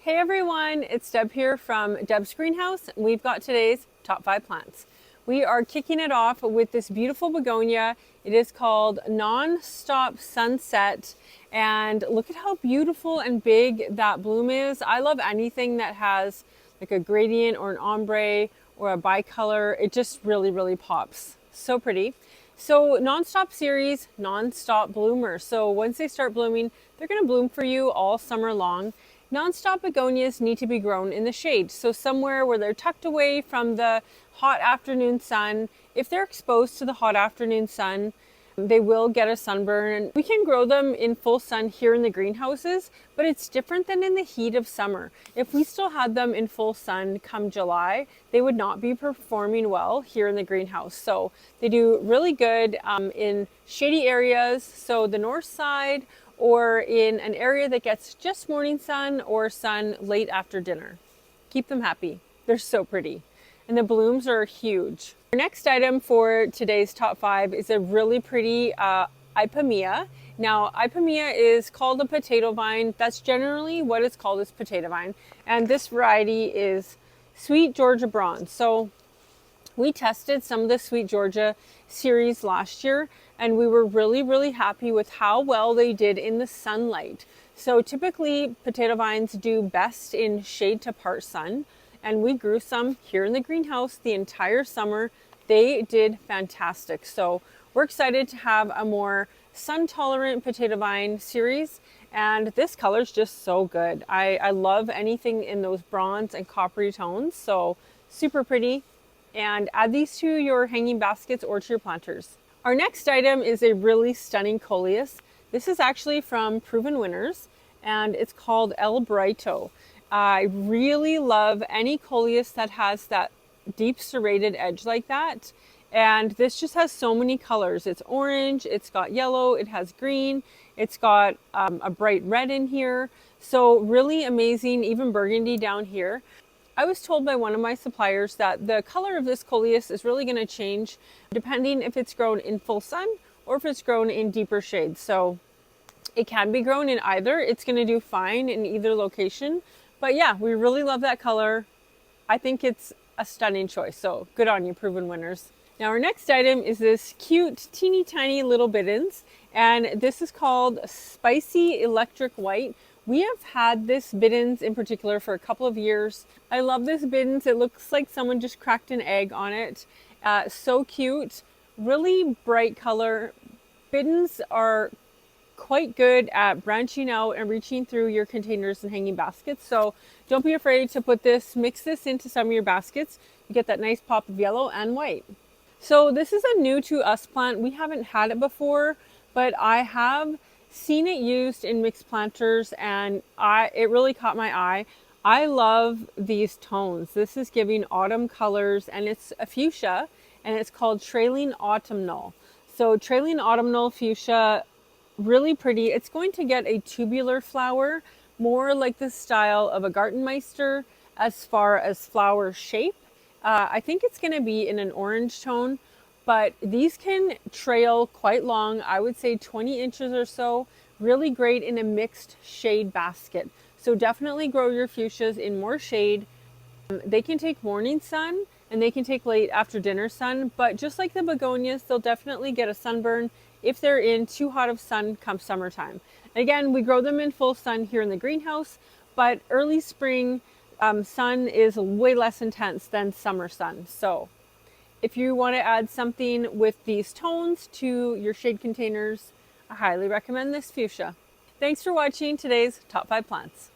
Hey everyone, it's Deb here from Deb's Greenhouse. We've got today's top 5 plants. We are kicking it off with this beautiful begonia. It is called Non-Stop Sunset, and look at how beautiful and big that bloom is. I love anything that has like a gradient or an ombre or a bicolor. It just really pops. So pretty. So non-stop series, non-stop bloomers. So once they start blooming, they're going to bloom for you all summer long. Non-stop begonias need to be grown in the shade, so somewhere where they're tucked away from the hot afternoon sun. If they're exposed to the hot afternoon sun, they will get a sunburn. We can grow them in full sun here in the greenhouses, but it's different than in the heat of summer. If we still had them in full sun come July, they would not be performing well here in the greenhouse. So they do really good in shady areas, so the north side, or in an area that gets just morning sun or sun late after dinner. Keep them happy. They're so pretty. And the blooms are huge. Our next item for today's top 5 is a really pretty Ipomoea. Now, Ipomoea is called a potato vine. That's generally what it's called, is potato vine. And this variety is Sweet Georgia Bronze. So we tested some of the Sweet Georgia series last year, and we were really happy with how well they did in the sunlight. So typically potato vines do best in shade to part sun, and we grew some here in the greenhouse the entire summer. They did fantastic. So we're excited to have a more sun tolerant potato vine series, and this color is just so good. I love anything in those bronze and coppery tones, so super pretty. And add these to your hanging baskets or to your planters. Our next item is a really stunning Coleus. This is actually from Proven Winners, and it's called El Brighto. I really love any Coleus that has that deep serrated edge like that. And this just has so many colors. It's orange, it's got yellow, it has green, it's got a bright red in here. So really amazing, even burgundy down here. I was told by one of my suppliers that the color of this Coleus is really going to change depending if it's grown in full sun or if it's grown in deeper shade. So it can be grown in either. It's going to do fine in either location. But yeah, we really love that color. I think it's a stunning choice. So good on you, Proven Winners. Now our next item is this cute, teeny tiny little Biddens. And this is called Spicy Electric White. We have had this Biddens in particular for a couple of years. I love this Biddens. It looks like someone just cracked an egg on it. So cute, really bright color. Biddens are quite good at branching out and reaching through your containers and hanging baskets. So don't be afraid to mix this into some of your baskets. You get that nice pop of yellow and white. So this is a new to us plant. We haven't had it before, but I have seen it used in mixed planters, and it really caught my eye. I love these tones. This is giving autumn colors, and it's a fuchsia, and it's called Trailing Autumnal. So Trailing Autumnal fuchsia, really pretty. It's going to get a tubular flower, more like the style of a Gartenmeister as far as flower shape. I think it's going to be in an orange tone, but these can trail quite long. I would say 20 inches or so. Really great in a mixed shade basket. So definitely grow your fuchsias in more shade. They can take morning sun and they can take late after dinner sun, but just like the begonias, they'll definitely get a sunburn if they're in too hot of sun come summertime. Again, we grow them in full sun here in the greenhouse, but early spring sun is way less intense than summer sun. So if you want to add something with these tones to your shade containers, I highly recommend this fuchsia. Thanks for watching today's top 5 plants.